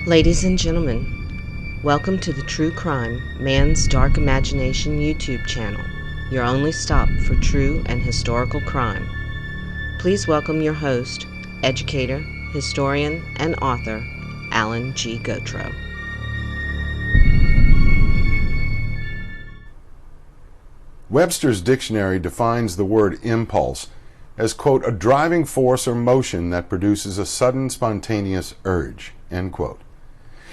Ladies and gentlemen, welcome to the True Crime Man's Dark Imagination YouTube channel, your only stop for true and historical crime. Please welcome your host, educator, historian, and author, Alan G. Gautreaux. Webster's dictionary defines the word impulse as, quote, a driving force or motion that produces a sudden spontaneous urge, end quote.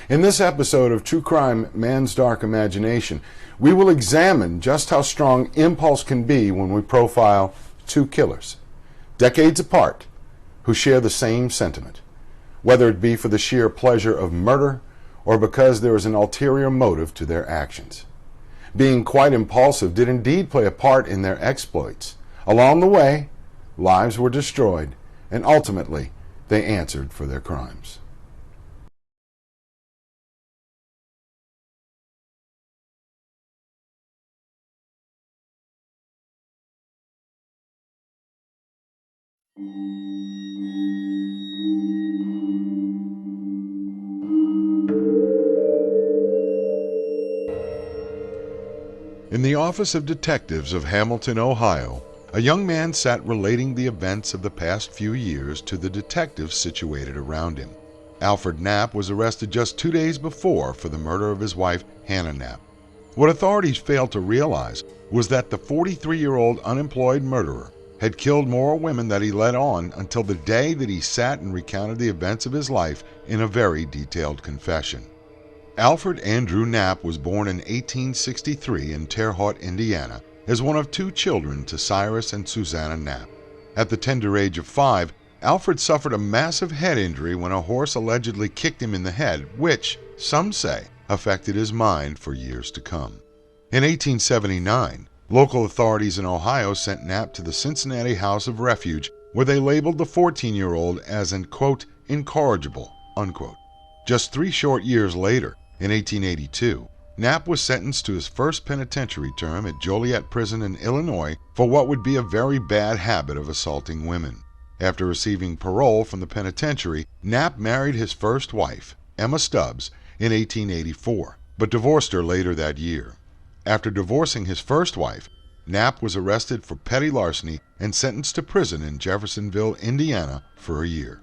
In this episode of True Crime Man's Dark Imagination, we will examine just how strong impulse can be when we profile two killers, decades apart, who share the same sentiment, whether it be for the sheer pleasure of murder or because there is an ulterior motive to their actions. Being quite impulsive did indeed play a part in their exploits. Along the way, lives were destroyed, and ultimately, they answered for their crimes. In the office of detectives of Hamilton, Ohio, a young man sat relating the events of the past few years to the detectives situated around him. Alfred Knapp was arrested just 2 days before for the murder of his wife, Hannah Knapp. What authorities failed to realize was that the 43-year-old unemployed murderer had killed more women than he let on until the day that he sat and recounted the events of his life in a very detailed confession. Alfred Andrew Knapp was born in 1863 in Terre Haute, Indiana, as one of two children to Cyrus and Susanna Knapp. At the tender age of 5, Alfred suffered a massive head injury when a horse allegedly kicked him in the head, which, some say, affected his mind for years to come. In 1879, local authorities in Ohio sent Knapp to the Cincinnati House of Refuge, where they labeled the 14-year-old as an, quote, incorrigible, unquote. Just 3 short years later, in 1882, Knapp was sentenced to his first penitentiary term at Joliet Prison in Illinois for what would be a very bad habit of assaulting women. After receiving parole from the penitentiary, Knapp married his first wife, Emma Stubbs, in 1884, but divorced her later that year. After divorcing his first wife, Knapp was arrested for petty larceny and sentenced to prison in Jeffersonville, Indiana, for a year.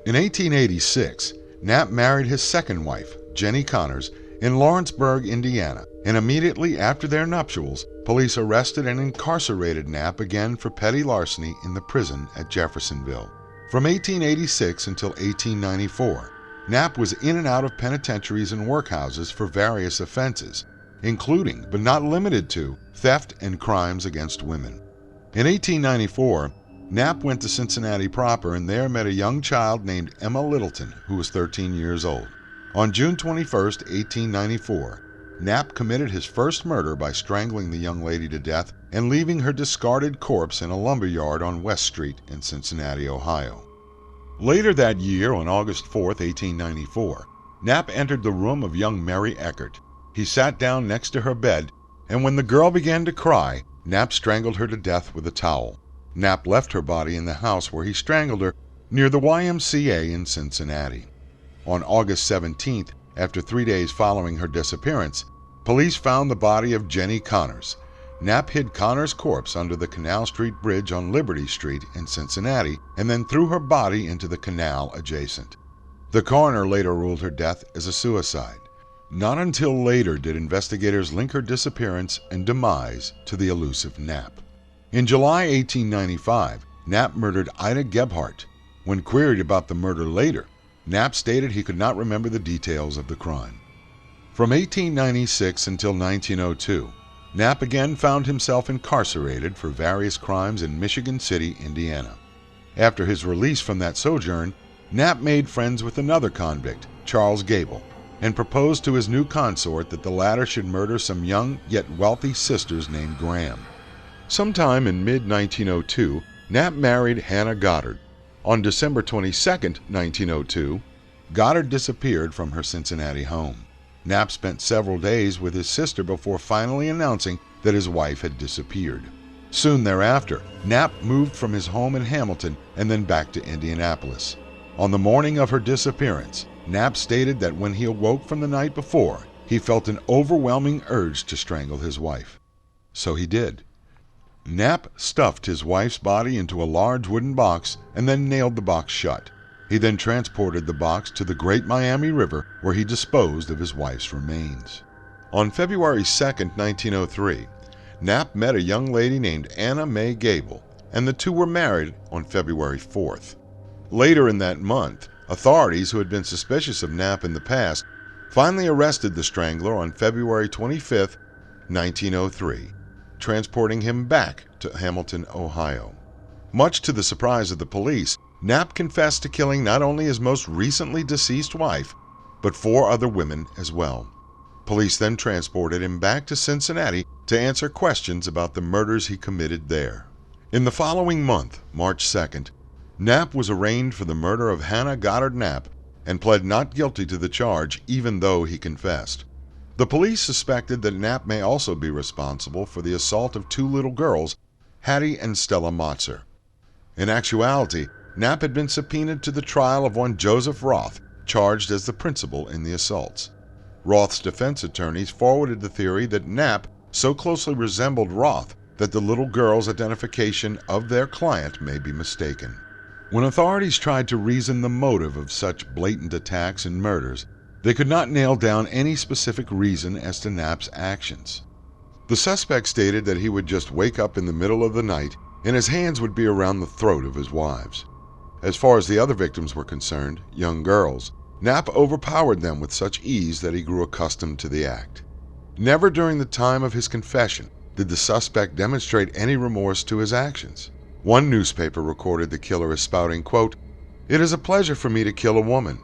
In 1886, Knapp married his second wife, Jenny Connors, in Lawrenceburg, Indiana, and immediately after their nuptials, police arrested and incarcerated Knapp again for petty larceny in the prison at Jeffersonville. From 1886 until 1894, Knapp was in and out of penitentiaries and workhouses for various offenses, including, but not limited to, theft and crimes against women. In 1894, Knapp went to Cincinnati proper and there met a young child named Emma Littleton, who was 13 years old. On June 21, 1894, Knapp committed his first murder by strangling the young lady to death and leaving her discarded corpse in a lumber yard on West Street in Cincinnati, Ohio. Later that year, on August 4, 1894, Knapp entered the room of young Mary Eckert. He sat down next to her bed, and when the girl began to cry, Knapp strangled her to death with a towel. Knapp left her body in the house where he strangled her near the YMCA in Cincinnati. On August 17th, after 3 days following her disappearance, police found the body of Jenny Connors. Knapp hid Connors' corpse under the Canal Street Bridge on Liberty Street in Cincinnati and then threw her body into the canal adjacent. The coroner later ruled her death as a suicide. Not until later did investigators link her disappearance and demise to the elusive Knapp. In July 1895, Knapp murdered Ida Gebhardt. When queried about the murder later, Knapp stated he could not remember the details of the crime. From 1896 until 1902, Knapp again found himself incarcerated for various crimes in Michigan City, Indiana. After his release from that sojourn, Knapp made friends with another convict, Charles Gable, and proposed to his new consort that the latter should murder some young yet wealthy sisters named Graham. Sometime in mid-1902, Knapp married Hannah Goddard. On December 22, 1902, Goddard disappeared from her Cincinnati home. Knapp spent several days with his sister before finally announcing that his wife had disappeared. Soon thereafter, Knapp moved from his home in Hamilton and then back to Indianapolis. On the morning of her disappearance, Knapp stated that when he awoke from the night before, he felt an overwhelming urge to strangle his wife. So he did. Knapp stuffed his wife's body into a large wooden box and then nailed the box shut. He then transported the box to the Great Miami River, where he disposed of his wife's remains. On February 2, 1903, Knapp met a young lady named Anna May Gable, and the two were married on February 4th. Later in that month, authorities who had been suspicious of Knapp in the past finally arrested the strangler on February 25, 1903, transporting him back to Hamilton, Ohio. Much to the surprise of the police, Knapp confessed to killing not only his most recently deceased wife, but 4 other women as well. Police then transported him back to Cincinnati to answer questions about the murders he committed there. In the following month, March 2nd, Knapp was arraigned for the murder of Hannah Goddard Knapp and pled not guilty to the charge, even though he confessed. The police suspected that Knapp may also be responsible for the assault of 2 little girls, Hattie and Stella Motzer. In actuality, Knapp had been subpoenaed to the trial of one Joseph Roth, charged as the principal in the assaults. Roth's defense attorneys forwarded the theory that Knapp so closely resembled Roth that the little girl's identification of their client may be mistaken. When authorities tried to reason the motive of such blatant attacks and murders, they could not nail down any specific reason as to Knapp's actions. The suspect stated that he would just wake up in the middle of the night and his hands would be around the throat of his wives. As far as the other victims were concerned, young girls, Knapp overpowered them with such ease that he grew accustomed to the act. Never during the time of his confession did the suspect demonstrate any remorse to his actions. One newspaper recorded the killer as spouting, quote, "It is a pleasure for me to kill a woman.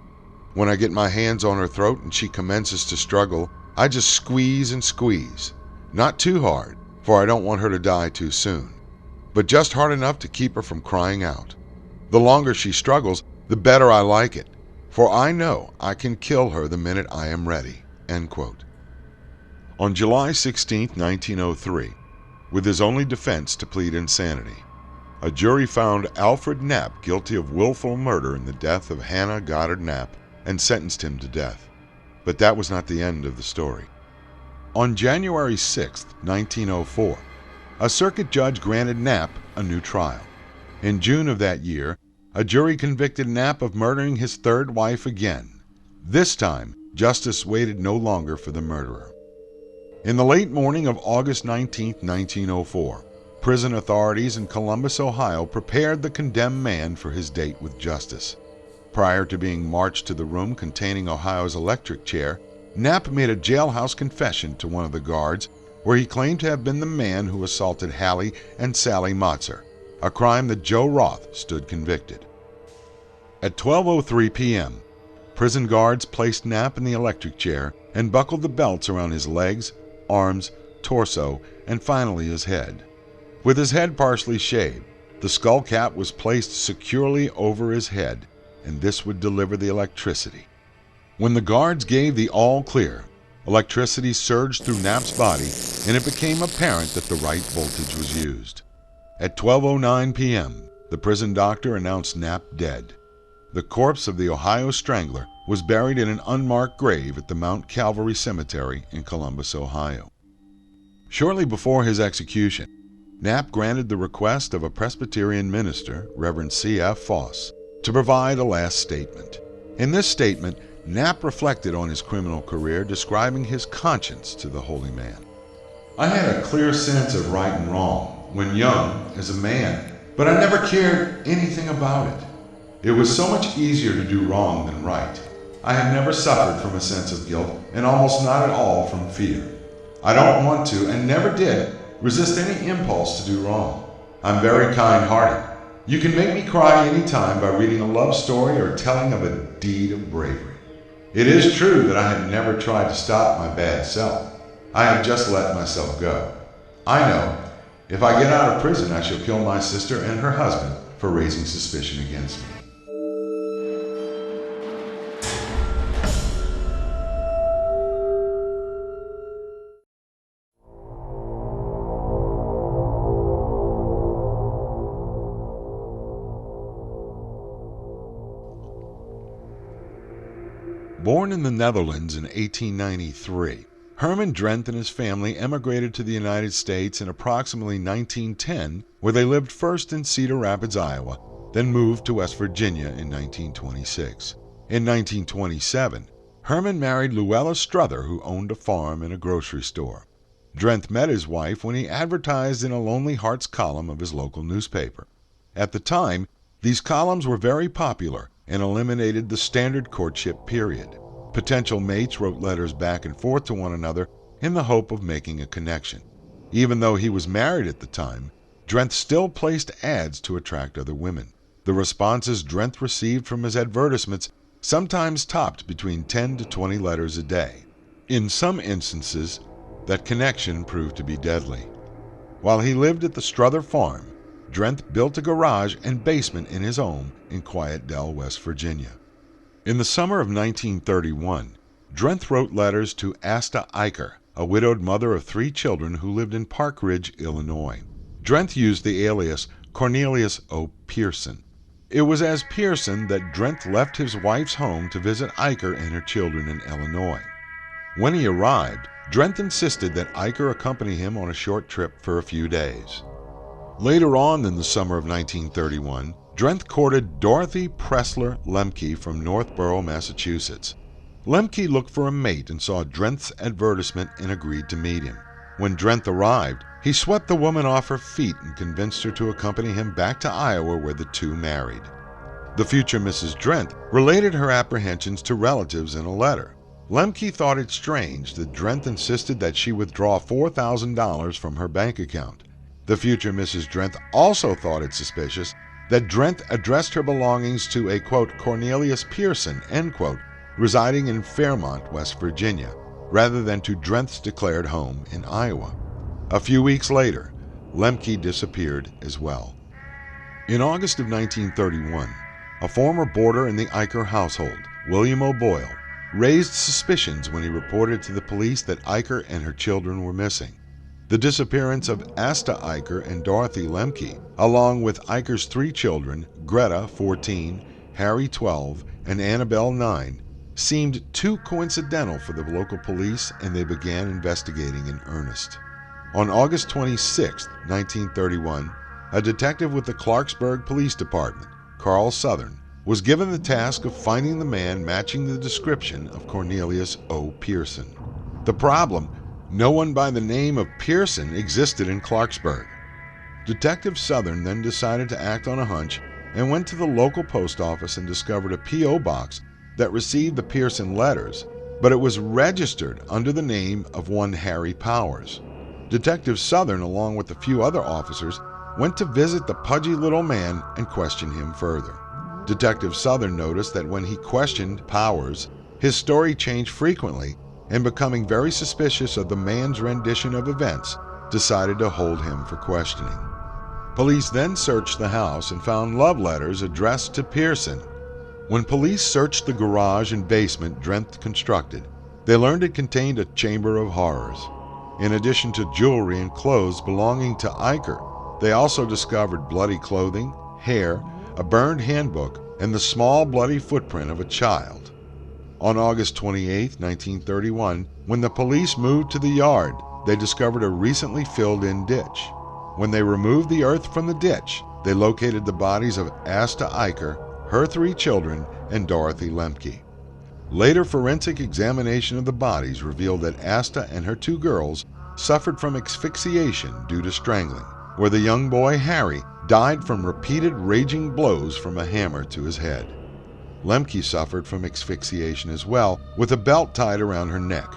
When I get my hands on her throat and she commences to struggle, I just squeeze and squeeze. Not too hard, for I don't want her to die too soon, but just hard enough to keep her from crying out. The longer she struggles, the better I like it, for I know I can kill her the minute I am ready." End quote. On July 16, 1903, with his only defense to plead insanity, a jury found Alfred Knapp guilty of willful murder in the death of Hannah Goddard Knapp and sentenced him to death. But that was not the end of the story. On January 6, 1904, a circuit judge granted Knapp a new trial. In June of that year, a jury convicted Knapp of murdering his 3rd wife again. This time, justice waited no longer for the murderer. In the late morning of August 19, 1904, prison authorities in Columbus, Ohio prepared the condemned man for his date with justice. Prior to being marched to the room containing Ohio's electric chair, Knapp made a jailhouse confession to one of the guards where he claimed to have been the man who assaulted Hallie and Sally Motzer, a crime that Joe Roth stood convicted. At 12:03 p.m., prison guards placed Knapp in the electric chair and buckled the belts around his legs, arms, torso, and finally his head. With his head partially shaved, the skull cap was placed securely over his head, and this would deliver the electricity. When the guards gave the all clear, electricity surged through Knapp's body, and it became apparent that the right voltage was used. At 12:09 p.m., the prison doctor announced Knapp dead. The corpse of the Ohio Strangler was buried in an unmarked grave at the Mount Calvary Cemetery in Columbus, Ohio. Shortly before his execution, Knapp granted the request of a Presbyterian minister, Reverend C.F. Foss, to provide a last statement. In this statement, Knapp reflected on his criminal career, describing his conscience to the holy man. "I had a clear sense of right and wrong when young as a man, but I never cared anything about it. It was so much easier to do wrong than right. I have never suffered from a sense of guilt, and almost not at all from fear. I don't want to, and never did, resist any impulse to do wrong. I'm very kind-hearted. You can make me cry any time by reading a love story or telling of a deed of bravery. It is true that I have never tried to stop my bad self. I have just let myself go. I know, if I get out of prison, I shall kill my sister and her husband for raising suspicion against me." Born in the Netherlands in 1893, Herman Drent and his family emigrated to the United States in approximately 1910, where they lived first in Cedar Rapids, Iowa, then moved to West Virginia in 1926. In 1927, Herman married Luella Struther, who owned a farm and a grocery store. Drent met his wife when he advertised in a Lonely Hearts column of his local newspaper. At the time, these columns were very popular and eliminated the standard courtship period. Potential mates wrote letters back and forth to one another in the hope of making a connection. Even though he was married at the time, Drent still placed ads to attract other women. The responses Drent received from his advertisements sometimes topped between 10 to 20 letters a day. In some instances, that connection proved to be deadly. While he lived at the Struther farm, Drent built a garage and basement in his home in Quiet Dell, West Virginia. In the summer of 1931, Drent wrote letters to Asta Eicher, a widowed mother of 3 children who lived in Park Ridge, Illinois. Drent used the alias Cornelius O. Pearson. It was as Pearson that Drent left his wife's home to visit Eicher and her children in Illinois. When he arrived, Drent insisted that Eicher accompany him on a short trip for a few days. Later on in the summer of 1931, Drent courted Dorothy Pressler Lemke from Northborough, Massachusetts. Lemke looked for a mate and saw Drent's advertisement and agreed to meet him. When Drent arrived, he swept the woman off her feet and convinced her to accompany him back to Iowa, where the two married. The future Mrs. Drent related her apprehensions to relatives in a letter. Lemke thought it strange that Drent insisted that she withdraw $4,000 from her bank account. The future Mrs. Drent also thought it suspicious that Drent addressed her belongings to a, quote, Cornelius Pearson, end quote, residing in Fairmont, West Virginia, rather than to Drent's declared home in Iowa. A few weeks later, Lemke disappeared as well. In August of 1931, a former boarder in the Eicher household, William O'Boyle, raised suspicions when he reported to the police that Eicher and her children were missing. The disappearance of Asta Eicher and Dorothy Lemke, along with Eicher's 3 children, Greta, 14, Harry, 12, and Annabelle, 9, seemed too coincidental for the local police, and they began investigating in earnest. On August 26, 1931, a detective with the Clarksburg Police Department, Carl Southern, was given the task of finding the man matching the description of Cornelius O. Pearson. The problem: no one by the name of Pearson existed in Clarksburg. Detective Southern then decided to act on a hunch and went to the local post office and discovered a P.O. box that received the Pearson letters, but it was registered under the name of one Harry Powers. Detective Southern, along with a few other officers, went to visit the pudgy little man and question him further. Detective Southern noticed that when he questioned Powers, his story changed frequently, and becoming very suspicious of the man's rendition of events, decided to hold him for questioning. Police then searched the house and found love letters addressed to Pearson. When police searched the garage and basement Drent constructed, they learned it contained a chamber of horrors. In addition to jewelry and clothes belonging to Eicher, they also discovered bloody clothing, hair, a burned handbook, and the small bloody footprint of a child. On August 28, 1931, when the police moved to the yard, they discovered a recently filled-in ditch. When they removed the earth from the ditch, they located the bodies of Asta Eicher, her 3 children, and Dorothy Lemke. Later forensic examination of the bodies revealed that Asta and her 2 girls suffered from asphyxiation due to strangling, where the young boy, Harry, died from repeated raging blows from a hammer to his head. Lemke suffered from asphyxiation as well, with a belt tied around her neck.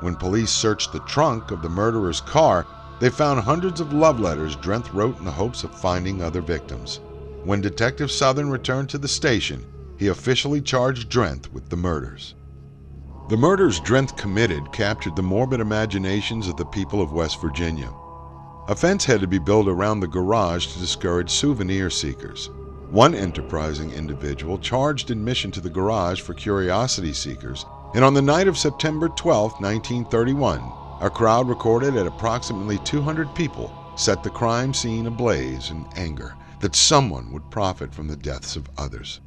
When police searched the trunk of the murderer's car, they found hundreds of love letters Drent wrote in the hopes of finding other victims. When Detective Southern returned to the station, he officially charged Drent with the murders. The murders Drent committed captured the morbid imaginations of the people of West Virginia. A fence had to be built around the garage to discourage souvenir seekers. One enterprising individual charged admission to the garage for curiosity seekers, and on the night of September 12, 1931, a crowd recorded at approximately 200 people set the crime scene ablaze in anger that someone would profit from the deaths of others.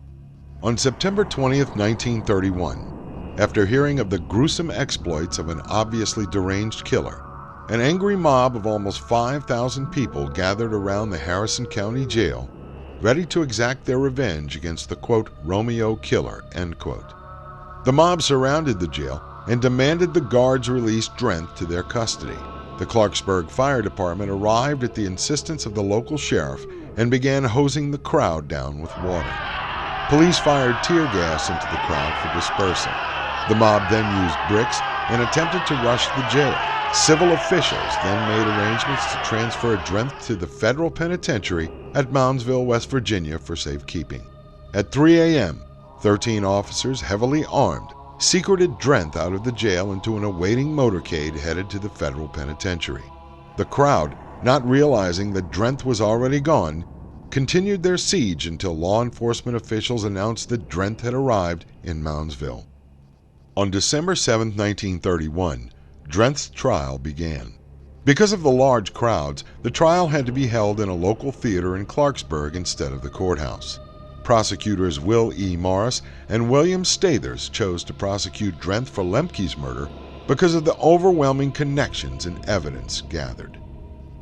On September 20, 1931, after hearing of the gruesome exploits of an obviously deranged killer. An angry mob of almost 5,000 people gathered around the Harrison County Jail, ready to exact their revenge against the, quote, Romeo killer, end quote. The mob surrounded the jail and demanded the guards release Drent to their custody. The Clarksburg Fire Department arrived at the insistence of the local sheriff and began hosing the crowd down with water. Police fired tear gas into the crowd for dispersal. The mob then used bricks and attempted to rush the jail. Civil officials then made arrangements to transfer Drent to the federal penitentiary at Moundsville, West Virginia for safekeeping. At 3 a.m., 13 officers, heavily armed, secreted Drent out of the jail into an awaiting motorcade headed to the federal penitentiary. The crowd, not realizing that Drent was already gone, continued their siege until law enforcement officials announced that Drent had arrived in Moundsville. On December 7, 1931, Drent's trial began. Because of the large crowds, the trial had to be held in a local theater in Clarksburg instead of the courthouse. Prosecutors Will E. Morris and William Stathers chose to prosecute Drent for Lemke's murder because of the overwhelming connections and evidence gathered.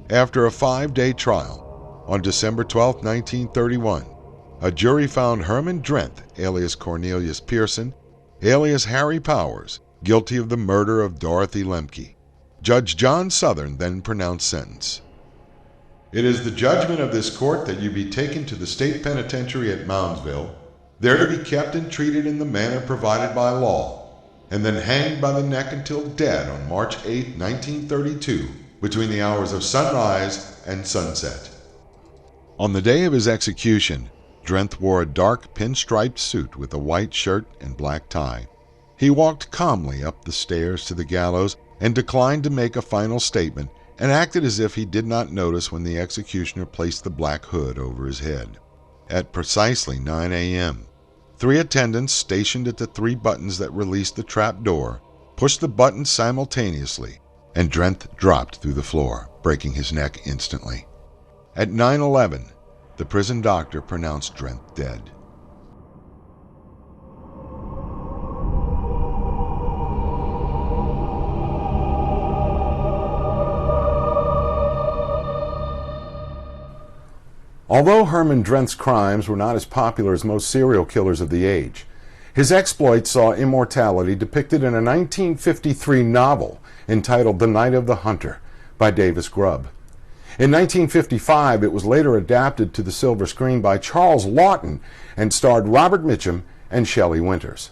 After a 5-day trial, on December 12, 1931, a jury found Herman Drent, alias Cornelius Pearson, alias Harry Powers, guilty of the murder of Dorothy Lemke. Judge John Southern then pronounced sentence. It is the judgment of this court that you be taken to the state penitentiary at Moundsville, there to be kept and treated in the manner provided by law, and then hanged by the neck until dead on March 8, 1932, between the hours of sunrise and sunset. On the day of his execution, Drent wore a dark pinstriped suit with a white shirt and black tie. He walked calmly up the stairs to the gallows and declined to make a final statement, and acted as if he did not notice when the executioner placed the black hood over his head. At precisely 9 a.m., 3 attendants stationed at the 3 buttons that released the trap door pushed the buttons simultaneously, and Drent dropped through the floor, breaking his neck instantly. At 9:11, the prison doctor pronounced Drent dead. Although Herman Drent's crimes were not as popular as most serial killers of the age, his exploits saw immortality depicted in a 1953 novel entitled The Night of the Hunter by Davis Grubb. In 1955, it was later adapted to the silver screen by Charles Laughton and starred Robert Mitchum and Shelley Winters.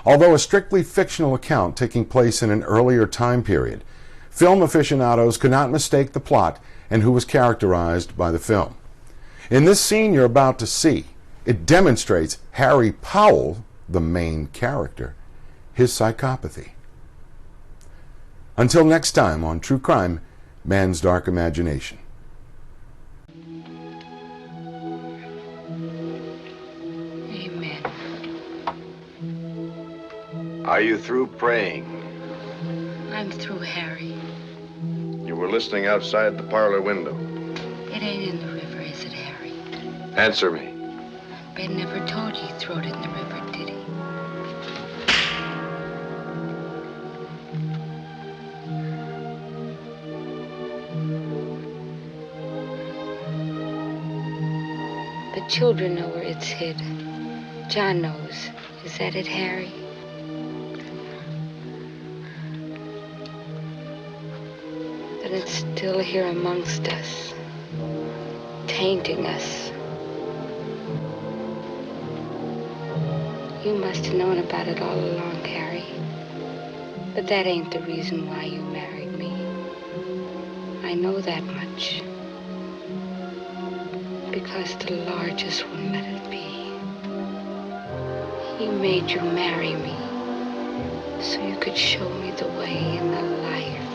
Although a strictly fictional account taking place in an earlier time period, film aficionados could not mistake the plot and who was characterized by the film. In this scene you're about to see, it demonstrates Harry Powell, the main character, his psychopathy. Until next time on True Crime, Man's Dark Imagination. Amen. Are you through praying? I'm through, Harry. You were listening outside the parlor window. It ain't in the river, is it, Harry? Answer me. Ben never told you he throwed it in the river, did he? The children know where it's hid. John knows. Is that it, Harry? Then it's still here amongst us, tainting us. You must have known about it all along, Harry. But that ain't the reason why you married me. I know that much. Because the largest wouldn't let it be. He made you marry me so you could show me the way and the life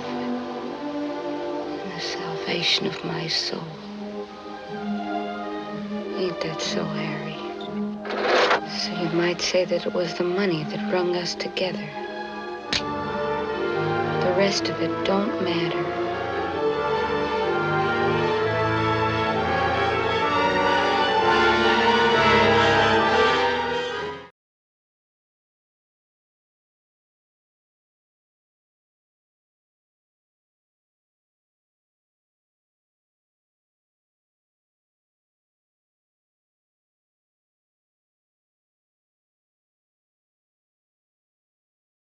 and the salvation of my soul. Ain't that so, Harry? So you might say that it was the money that wrung us together. The rest of it don't matter.